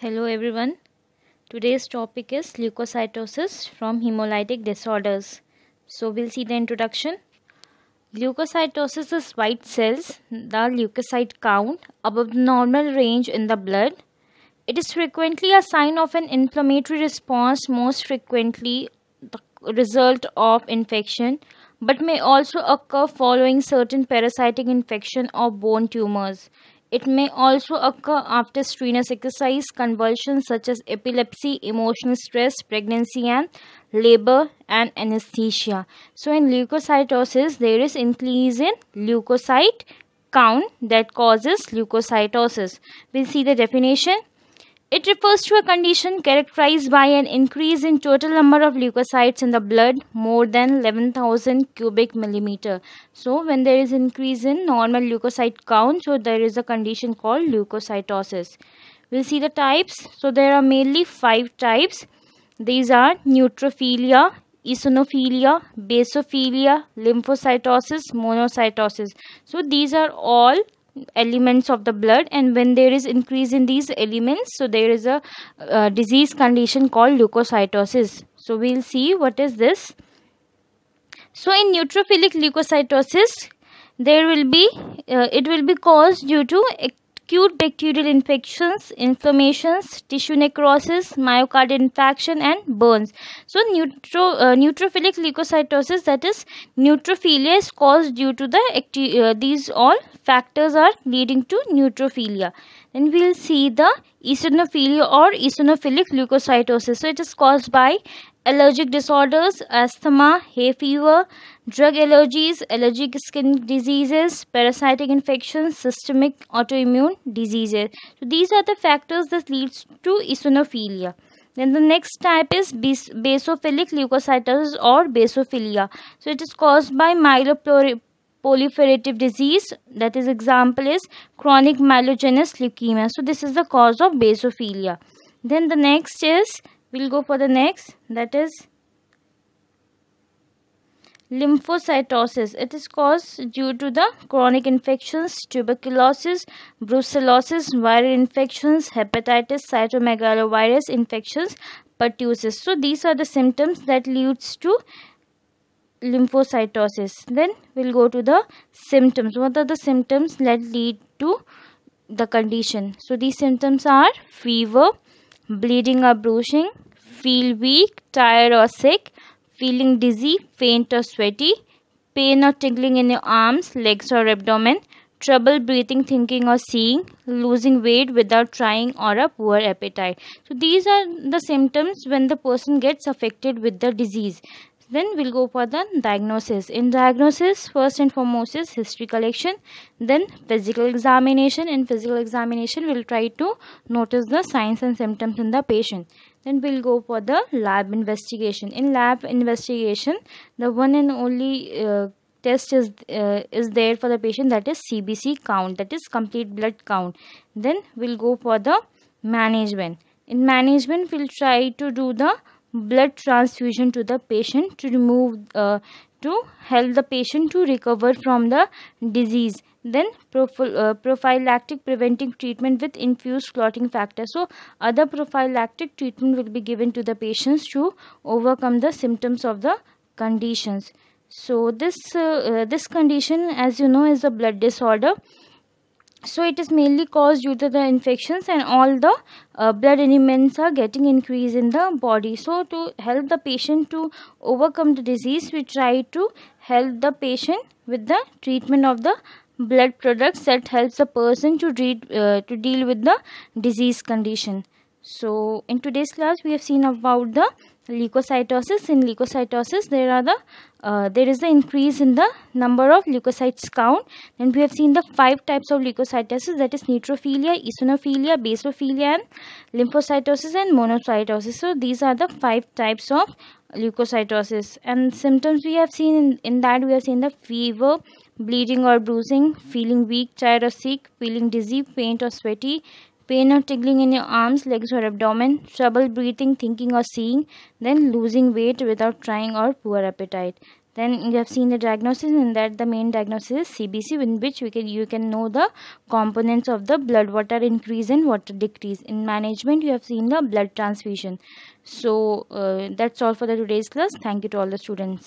Hello everyone. Today's topic is leukocytosis from hemolytic disorders. So we'll see the introduction. Leukocytosis is white cells, the leukocyte count above the normal range in the blood. It is frequently a sign of an inflammatory response, most frequently the result of infection, but may also occur following certain parasitic infection or bone tumors. It may also occur after strenuous exercise, convulsions such as epilepsy, emotional stress, pregnancy and labor, and anesthesia. So in leukocytosis, there is increase in leukocyte count that causes leukocytosis. We'll see the definition. It refers to a condition characterized by an increase in total number of leukocytes in the blood more than 11,000 cubic millimeter. So when there is increase in normal leukocyte count, so there is a condition called leukocytosis. We'll see the types. So there are mainly 5 types. These are neutrophilia, eosinophilia, basophilia, lymphocytosis, monocytosis. So these are all elements of the blood, and when there is increase in these elements, so there is a disease condition called leukocytosis. So we'll see what is this. So in neutrophilic leukocytosis, there will be it will be caused due to acute bacterial infections, inflammations, tissue necrosis, myocardial infarction and burns. So neutrophilic leukocytosis, that is neutrophilia, is caused due to these all factors are leading to neutrophilia. Then we will see the eosinophilia or eosinophilic leukocytosis. So it is caused by allergic disorders, asthma, hay fever, drug allergies, allergic skin diseases, parasitic infections, systemic autoimmune diseases. So these are the factors that leads to eosinophilia. Then the next type is basophilic leukocytosis or basophilia. So it is caused by myeloproliferative disease. That is, example is chronic myelogenous leukemia. So this is the cause of basophilia. Then the next is, we'll go for the next, that is lymphocytosis. It is caused due to the chronic infections, tuberculosis, brucellosis, viral infections, hepatitis, cytomegalovirus infections, pertussis. So these are the symptoms that leads to lymphocytosis. Then we'll go to the symptoms. What are the symptoms that lead to the condition? So these symptoms are fever, bleeding or bruising, feel weak, tired or sick, feeling dizzy, faint or sweaty, pain or tingling in your arms, legs or abdomen, trouble breathing, thinking or seeing, losing weight without trying, or a poor appetite. So these are the symptoms when the person gets affected with the disease. Then we'll go for the diagnosis. In diagnosis, first and foremost is history collection, then physical examination. In physical examination, we'll try to notice the signs and symptoms in the patient. Then we'll go for the lab investigation. In lab investigation, the one and only test is there for the patient, that is CBC count, that is complete blood count. Then we'll go for the management. In management, we'll try to do the blood transfusion to the patient to remove to help the patient to recover from the disease. Then prophylactic preventive treatment with infused clotting factor. So other prophylactic treatment will be given to the patients to overcome the symptoms of the conditions. So this condition, as you know, is a blood disorder. So it is mainly caused due to the infections, and all the blood elements are getting increase in the body. So to help the patient to overcome the disease, we try to help the patient with the treatment of the blood products that helps the person to deal with the disease condition. So in today's class, we have seen about the leukocytosis. In leukocytosis, there is the increase in the number of leukocytes count, and we have seen the 5 types of leukocytosis, that is neutrophilia, eosinophilia, basophilia, and lymphocytosis and monocytosis. So these are the 5 types of leukocytosis. And symptoms we have seen in that, we have seen the fever, bleeding or bruising, feeling weak, tired or sick, feeling dizzy, faint or sweaty, pain or tingling in your arms, legs or abdomen, trouble breathing, thinking or seeing, then losing weight without trying, or poor appetite. Then you have seen the diagnosis. In that, the main diagnosis is CBC, in which you can know the components of the blood, water increase and water decrease. In management, you have seen the blood transfusion. So that's all for the today's class. Thank you to all the students.